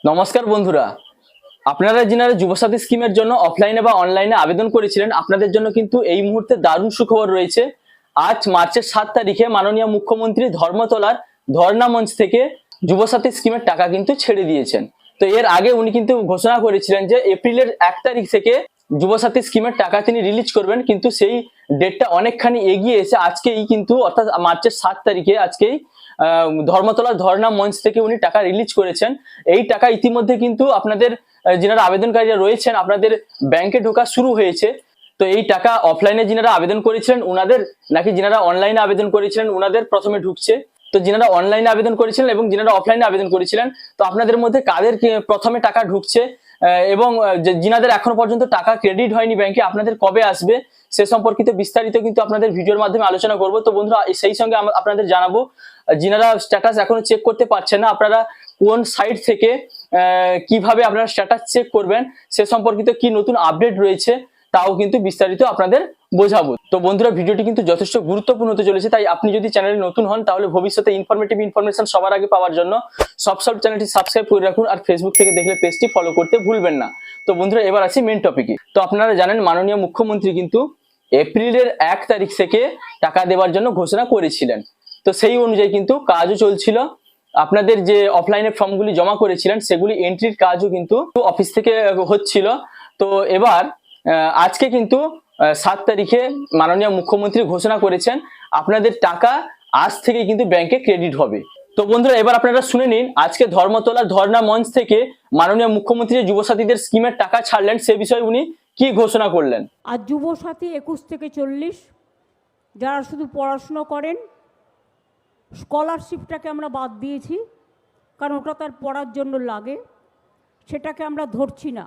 নমস্কার বন্ধুরা, আপনারা যারা যুবসাথী স্কিমের জন্য অফলাইনে বা অনলাইনে আবেদন করেছিলেন, আপনাদের জন্য কিন্তু এই মুহূর্তে দারুণ সুখবর রয়েছে। আজ মার্চের 7 তারিখে মাননীয় মুখ্যমন্ত্রী ধর্মতলার ধর্ণা মঞ্চ থেকে যুবসাথী স্কিমের টাকা কিন্তু ছেড়ে দিয়েছেন। তো এর আগে উনি কিন্তু ঘোষণা করেছিলেন যে এপ্রিলের 1 তারিখ থেকে যুবসাথী স্কিমের টাকা তিনি রিলিজ করবেন, কিন্তু সেই ডেটটা অনেকখানি এগিয়ে এসে আজকেই কিন্তু অর্থাৎ মার্চের 7 তারিখে আজকেই ধর্মতলা ধর্ণা মঞ্চ থেকে উনি টাকা রিলিজ করেছেন। এই টাকা ইতিমধ্যে কিন্তু আপনাদের যারা আবেদনকারীরা রয়েছেন আপনাদের ব্যাংকে ঢোকা শুরু হয়েছে। তো এই টাকা অফলাইনে যারা আবেদন করেছিলেন উনাদের, নাকি যারা অনলাইনে আবেদন করেছিলেন উনাদের প্রথমে ঢুকছে? তো যারা অনলাইনে আবেদন করেছিলেন এবং যারা অফলাইনে আবেদন করেছিলেন, তো আপনাদের মধ্যে কাদের প্রথমে টাকা ঢুকছে এবং যাদের এখনো পর্যন্ত টাকা ক্রেডিট হয়নি ব্যাংকে, আপনাদের কবে আসবে সে সম্পর্কিত বিস্তারিত কিন্তু আপনাদের ভিডিওর মাধ্যমে আলোচনা করব। তো বন্ধুরা, সেই সঙ্গে আপনাদের জানাবো যারা স্ট্যাটাস এখনো চেক করতে পারছেন না, আপনারা কোন সাইট থেকে কিভাবে আপনারা স্ট্যাটাস চেক করবেন সে সম্পর্কিত কি নতুন আপডেট রয়েছে তাও কিন্তু বিস্তারিত আপনাদের বোঝাবো। তো বন্ধুরা, ভিডিওটি কিন্তু যথেষ্ট গুরুত্বপূর্ণ হতে চলেছে, তাই আপনি যদি চ্যানেলে নতুন হন তাহলে ভবিষ্যতে ইনফরমেটিভ ইনফরমেশন সবার আগে পাওয়ার জন্য সব চ্যানেলটি সাবস্ক্রাইব করে রাখুন, আর ফেসবুক থেকে দেখলে পেজটি ফলো করতে ভুলবেন না। তো বন্ধুরা, এবার আসি মেন টপিকে। তো আপনারা জানেন মাননীয় মুখ্যমন্ত্রী কিন্তু এপ্রিলের 1 তারিখ থেকে টাকা দেওয়ার জন্য ঘোষণা করেছিলেন। তো সেই অনুযায়ী কিন্তু কাজও চলছিল। আপনাদের যে অফলাইনে ফর্মগুলি জমা করেছিলেন সেগুলি এন্ট্রির কাজও কিন্তু অফিস থেকে হচ্ছিল। তো এবার আজকে কিন্তু 7 তারিখে মাননীয় মুখ্যমন্ত্রী ঘোষণা করেছেন আপনাদের টাকা আজ থেকে কিন্তু ব্যাংকে ক্রেডিট হবে। তো বন্ধুরা, এবার আপনারা শুনে নিন আজকে ধর্মতলার ধর্ণা মঞ্চ থেকে মাননীয় মুখ্যমন্ত্রী যুবসাথীদের স্কিমের টাকা ছাড়লেন সে বিষয়ে উনি কি ঘোষণা করলেন। আর যুবসাথী 21 থেকে 40 যারা শুধু পড়াশুনো করেন, স্কলারশিপটাকে আমরা বাদ দিয়েছি, কারণ ওটা তার পড়ার জন্য লাগে, সেটাকে আমরা ধরছি না।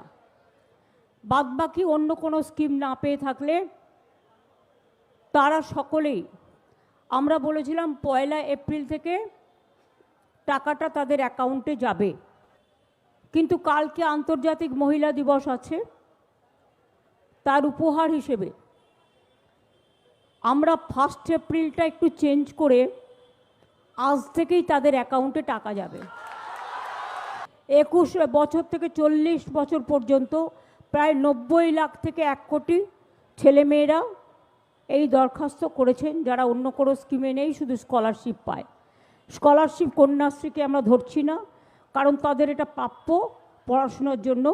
বাদবাকি অন্য কোনো স্কিম না পেয়ে থাকলে তারা সকলেই, আমরা বলেছিলাম 1 এপ্রিল থেকে টাকাটা তাদের অ্যাকাউন্টে যাবে। কিন্তু কালকে আন্তর্জাতিক মহিলা দিবস আছে, তার উপহার হিসেবে আমরা 1 এপ্রিলটা একটু চেঞ্জ করে আজ থেকেই তাদের অ্যাকাউন্টে টাকা যাবে। 21 বছর থেকে 40 বছর পর্যন্ত প্রায় 90 লাখ থেকে 1 কোটি ছেলেমেয়েরা এই দরখাস্ত করেছেন, যারা অন্য কোনো স্কিমে নেই, শুধু স্কলারশিপ পায়। স্কলারশিপ কন্যাশ্রীকে আমরা ধরছি না, কারণ তাদের এটা প্রাপ্য পড়াশোনার জন্য।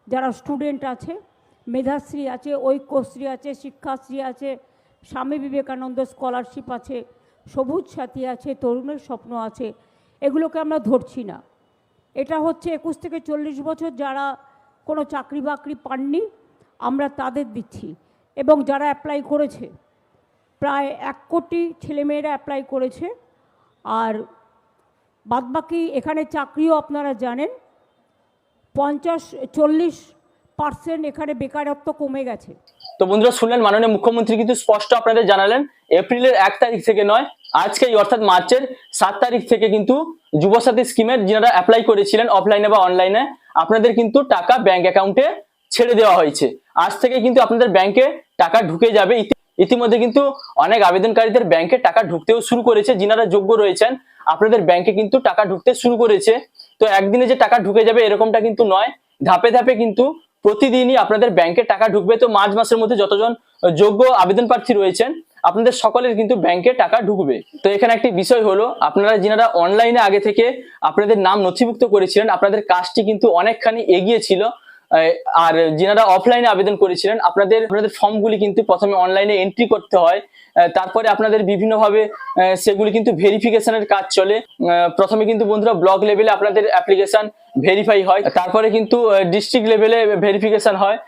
যারা স্টুডেন্ট আছে, মেধাশ্রী আছে, ঐক্যশ্রী আছে, শিক্ষাশ্রী আছে, স্বামী বিবেকানন্দ স্কলারশিপ আছে, সবুজ সাথী আছে, তরুণের স্বপ্ন আছে, এগুলোকে আমরা ধরছি না। এটা হচ্ছে 21 থেকে 40 বছর যারা কোনো চাকরি বাকরি পাননি, আমরা তাদের দিচ্ছি। এবং যারা অ্যাপ্লাই করেছে, প্রায় 1 কোটি ছেলেমেয়েরা অ্যাপ্লাই করেছে। আর বাদবাকি এখানে চাকরিও আপনারা জানেন 40% এখানে বেকারত্ব কমে গেছে। তো বন্ধুরা, শুনলেন মাননীয় মুখ্যমন্ত্রী কিন্তু স্পষ্ট আপনাদের জানালেন এপ্রিলের 1 তারিখ থেকে নয়, আজকেই অর্থাৎ মার্চের 7 তারিখ থেকে কিন্তু যুবসাথী স্কিমের যারা অ্যাপ্লাই করেছিলেন অফলাইনে বা অনলাইনে, আপনাদের কিন্তু টাকা ব্যাংক অ্যাকাউন্টে ছেড়ে দেওয়া হয়েছে। আজ থেকে কিন্তু আপনাদের ব্যাংকে টাকা ঢুকে যাবে। ইতিমধ্যে কিন্তু অনেক আবেদনকারীদের ব্যাংকে টাকা ঢুকতেও শুরু করেছে। যারা যোগ্য রয়েছেন আপনাদের ব্যাংকে কিন্তু টাকা ঢুকতে শুরু করেছে। তো একদিনে যে টাকা ঢুকে যাবে এরকমটা কিন্তু নয়, ধাপে ধাপে কিন্তু প্রতিদিনই আপনাদের ব্যাংকে টাকা ঢুকবে। তো মার্চ মাসের মধ্যে যতজন যোগ্য আবেদন প্রার্থী রয়েছেন আপনাদের সকলের কিন্তু ব্যাংকে টাকা ঢুকবে। তো এখানে একটি বিষয় হলো, আপনারা যারা অনলাইনে আগে থেকে আপনাদের নাম নথিভুক্ত করেছিলেন আপনাদের কাজটি কিন্তু অনেকখানি এগিয়ে ছিল। আর যারা অফলাইনে আবেদন করেছিলেন আপনাদের ফর্মগুলি কিন্তু প্রথমে অনলাইনে এন্ট্রি করতে হয়, তারপরে আপনাদের বিভিন্নভাবে সেগুলি কিন্তু ভেরিফিকেশনের কাজ চলে। প্রথমে কিন্তু বন্ধুরা ব্লক লেভেলে আপনাদের অ্যাপ্লিকেশন ভেরিফাই হয়, তারপরে কিন্তু ডিস্ট্রিক্ট লেভেলে ভেরিফিকেশন হয়,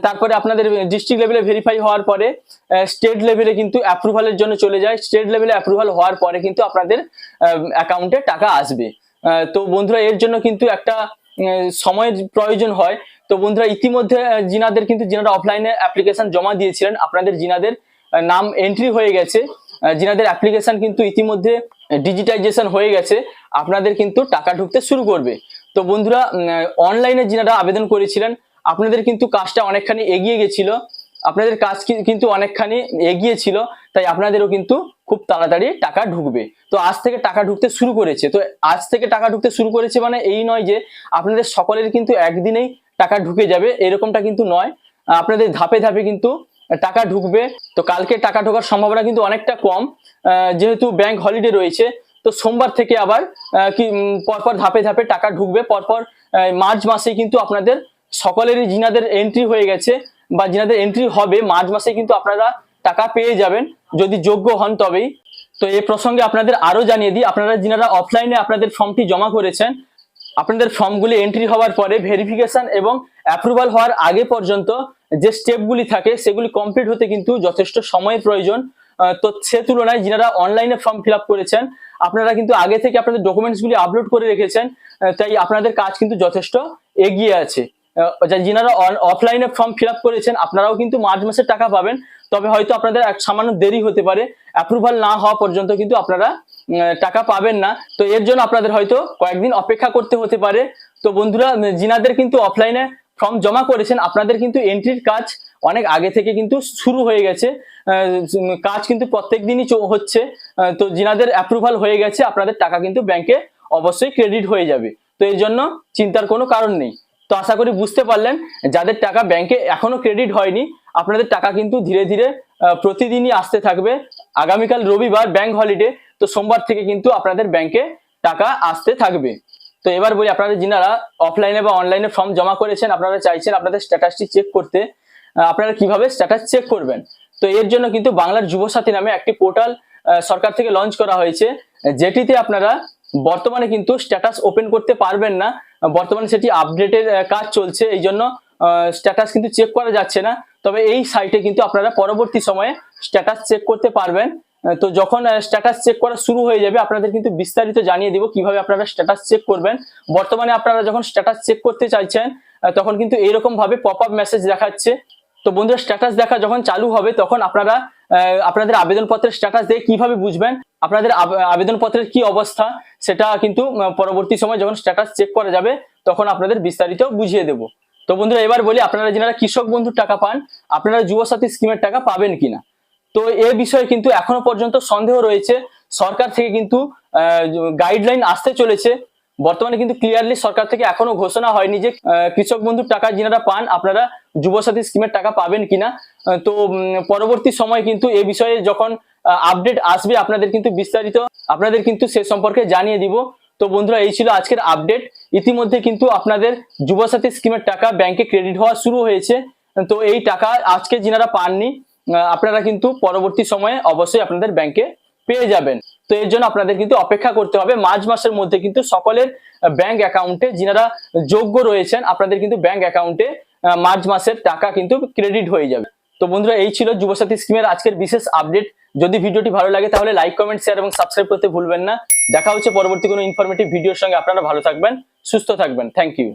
তারপরে আপনাদের ডিস্ট্রিক্ট লেভেলে ভেরিফাই হওয়ার পরে স্টেট লেভেলে কিন্তু অ্যাপ্রুভালের জন্য চলে যায়। স্টেট লেভেলে অ্যাপ্রুভাল হওয়ার পরে কিন্তু আপনাদের অ্যাকাউন্টে টাকা আসবে। তো বন্ধুরা, এর জন্য কিন্তু একটা সময়ের প্রয়োজন হয়। তো বন্ধুরা, ইতিমধ্যে যারা অফলাইনে অ্যাপ্লিকেশন জমা দিয়েছিলেন আপনাদের যাদের নাম এন্ট্রি হয়ে গেছে, যাদের অ্যাপ্লিকেশন কিন্তু ইতিমধ্যে ডিজিটাইজেশন হয়ে গেছে, আপনাদের কিন্তু টাকা ঢুকতে শুরু করবে। তো বন্ধুরা, অনলাইনে যারা আবেদন করেছিলেন আপনাদের কিন্তু কাজটা অনেকখানি এগিয়ে গেছিল। আপনাদের কাজ কিন্তু অনেকখানি এগিয়ে ছিল, তাই আপনাদেরও কিন্তু খুব তাড়াতাড়ি টাকা ঢুকবে। তো আজ থেকে টাকা ঢুকতে শুরু করেছে। তো আজ থেকে টাকা ঢুকতে শুরু করেছে মানে এই নয় যে আপনাদের সকলের কিন্তু একদিনেই টাকা ঢুকে যাবে, এরকমটা কিন্তু নয়। আপনাদের ধাপে ধাপে কিন্তু টাকা ঢুকবে। তো কালকে টাকা ঢোকার সম্ভাবনা কিন্তু অনেকটা কম, যেহেতু ব্যাংক হলিডে রয়েছে। তো সোমবার থেকে আবার পরপর ধাপে ধাপে টাকা ঢুকবে। পরপর মার্চ মাসে কিন্তু আপনাদের সকলেরই যিনাদের এন্ট্রি হয়ে গেছে বা যিনাদের এন্ট্রি হবে মার্চ মাসে কিন্তু আপনারা টাকা পেয়ে যাবেন, যদি যোগ্য হন তবেই। তো এই প্রসঙ্গে আপনাদের আরো জানিয়ে দিই, আপনারা যিনারা অফলাইনে আপনাদের ফর্মটি জমা করেছেন, আপনাদের ফর্মগুলি এন্ট্রি হওয়ার পরে ভেরিফিকেশন এবং অ্যাপ্রুভাল হওয়ার আগে পর্যন্ত যে স্টেপগুলি থাকে সেগুলি কমপ্লিট হতে কিন্তু যথেষ্ট সময়ের প্রয়োজন। তো সে তুলনায় যিনারা অনলাইনে ফর্ম ফিল আপ করেছেন, আপনারা কিন্তু আগে থেকে আপনাদের ডকুমেন্টসগুলি আপলোড করে রেখেছেন, তাই আপনাদের কাজ কিন্তু যথেষ্ট এগিয়ে আছে। যিনারা অফলাইনে ফর্ম ফিল আপ করেছেন আপনারাও কিন্তু মার্চ মাসে টাকা পাবেন, তবে হয়তো আপনাদের এক সামান্য দেরি হতে পারে, অ্যাপ্রুভাল না হওয়া পর্যন্ত কিন্তু আপনারা টাকা পাবেন না। তো এর জন্য আপনাদের হয়তো কয়েকদিন অপেক্ষা করতে হতে পারে। তো বন্ধুরা, যিনাদের কিন্তু অফলাইনে ফর্ম জমা করেছেন আপনাদের কিন্তু এন্ট্রির কাজ অনেক আগে থেকে কিন্তু শুরু হয়ে গেছে, কাজ কিন্তু প্রত্যেক দিনই হচ্ছে। তো যিনাদের অ্যাপ্রুভাল হয়ে গেছে আপনাদের টাকা কিন্তু ব্যাংকে অবশ্যই ক্রেডিট হয়ে যাবে। তো এর জন্য চিন্তার কোনো কারণ নেই। তো আশা করি বুঝতে পারলেন, যাদের টাকা ব্যাংকে এখনো ক্রেডিট হয়নি আপনাদের টাকা কিন্তু ধীরে ধীরে প্রতিদিনই আসতে থাকবে। আগামীকাল রবিবার ব্যাংক হলিডে, তো সোমবার থেকে কিন্তু আপনাদের ব্যাংকে টাকা আসতে থাকবে। তো এবার বলি, আপনারা যিনারা অফলাইনে বা অনলাইনে ফর্ম জমা করেছেন আপনারা চাইছেন আপনাদের স্ট্যাটাসটি চেক করতে, আপনারা কিভাবে স্ট্যাটাস চেক করবেন। তো এর জন্য কিন্তু বাংলার যুবসাথী নামে একটি পোর্টাল সরকার থেকে লঞ্চ করা হয়েছে, যেটিতে আপনারা বর্তমানে কিন্তু স্ট্যাটাস ওপেন করতে পারবেন না, বর্তমানে সেটি আপডেটের কাজ চলছে, এই জন্য স্ট্যাটাস কিন্তু চেক করা যাচ্ছে না। তবে এই সাইটে কিন্তু আপনারা পরবর্তী সময়ে স্ট্যাটাস চেক করতে পারবেন। তো যখন স্ট্যাটাস চেক করা শুরু হয়ে যাবে আপনাদের কিন্তু বিস্তারিত জানিয়ে দিব কিভাবে আপনারা স্ট্যাটাস চেক করবেন। বর্তমানে আপনারা যখন স্ট্যাটাস চেক করতে চাইছেন তখন কিন্তু এইরকম ভাবে পপ আপ মেসেজ দেখাচ্ছে। তো বন্ধুরা, স্ট্যাটাস দেখা যখন চালু হবে তখন আপনারা আপনাদের আবেদনপত্রের স্ট্যাটাস দেখে কিভাবে বুঝবেন আপনাদের আবেদনপত্রের কি অবস্থা, সেটা কিন্তু পরবর্তী সময় যখন স্ট্যাটাস চেক করা যাবে তখন আপনাদের বিস্তারিত বুঝিয়ে দেব। তো বন্ধুরা, এবার বলি, আপনারা যারা কৃষক বন্ধুর টাকা পান আপনারা যুবসাথী স্কিমের টাকা পাবেন কিনা। তো এ বিষয়ে কিন্তু এখনো পর্যন্ত সন্দেহ রয়েছে। সরকার থেকে কিন্তু গাইডলাইন আসতে চলেছে, বর্তমানে কিন্তু ক্লিয়ারলি সরকার থেকে এখনো ঘোষণা হয়নি যে কৃষক বন্ধুর টাকা যিনারা পান আপনারা যুবসাথী স্কিমের টাকা পাবেন কিনা। তো পরবর্তী সময় কিন্তু এ বিষয়ে যখন আপডেট আসবে আপনাদের কিন্তু বিস্তারিত আপনাদের কিন্তু সে সম্পর্কে জানিয়ে দিব। তো বন্ধুরা, এই ছিল আজকের আপডেট। ইতিমধ্যে কিন্তু আপনাদের যুবসাথী স্কিমের টাকা ব্যাংকে ক্রেডিট হওয়া শুরু হয়েছে। তো এই টাকা আজকে যিনারা পাননি আপনারা কিন্তু পরবর্তী সময়ে অবশ্যই আপনাদের ব্যাংকে পেয়ে যাবেন। তো এর জন্য আপনাদের কিন্তু অপেক্ষা করতে হবে। মার্চ মাসের মধ্যে কিন্তু সকলের ব্যাংক অ্যাকাউন্টে যিনারা যোগ্য রয়েছেন আপনাদের কিন্তু ব্যাংক অ্যাকাউন্টে মার্চ মাসের টাকা কিন্তু ক্রেডিট হয়ে যাবে। তো বন্ধুরা, এই ছিল যুবসাথী স্কিমের আজকের বিশেষ আপডেট। যদি ভিডিওটি ভালো লাগে তাহলে লাইক, কমেন্ট, শেয়ার এবং সাবস্ক্রাইব করতে ভুলবেন না। দেখা হচ্ছে পরবর্তী কোনো ইনফরমেটিভ ভিডিওর সঙ্গে। আপনারা ভালো থাকবেন, সুস্থ থাকবেন। Thank you.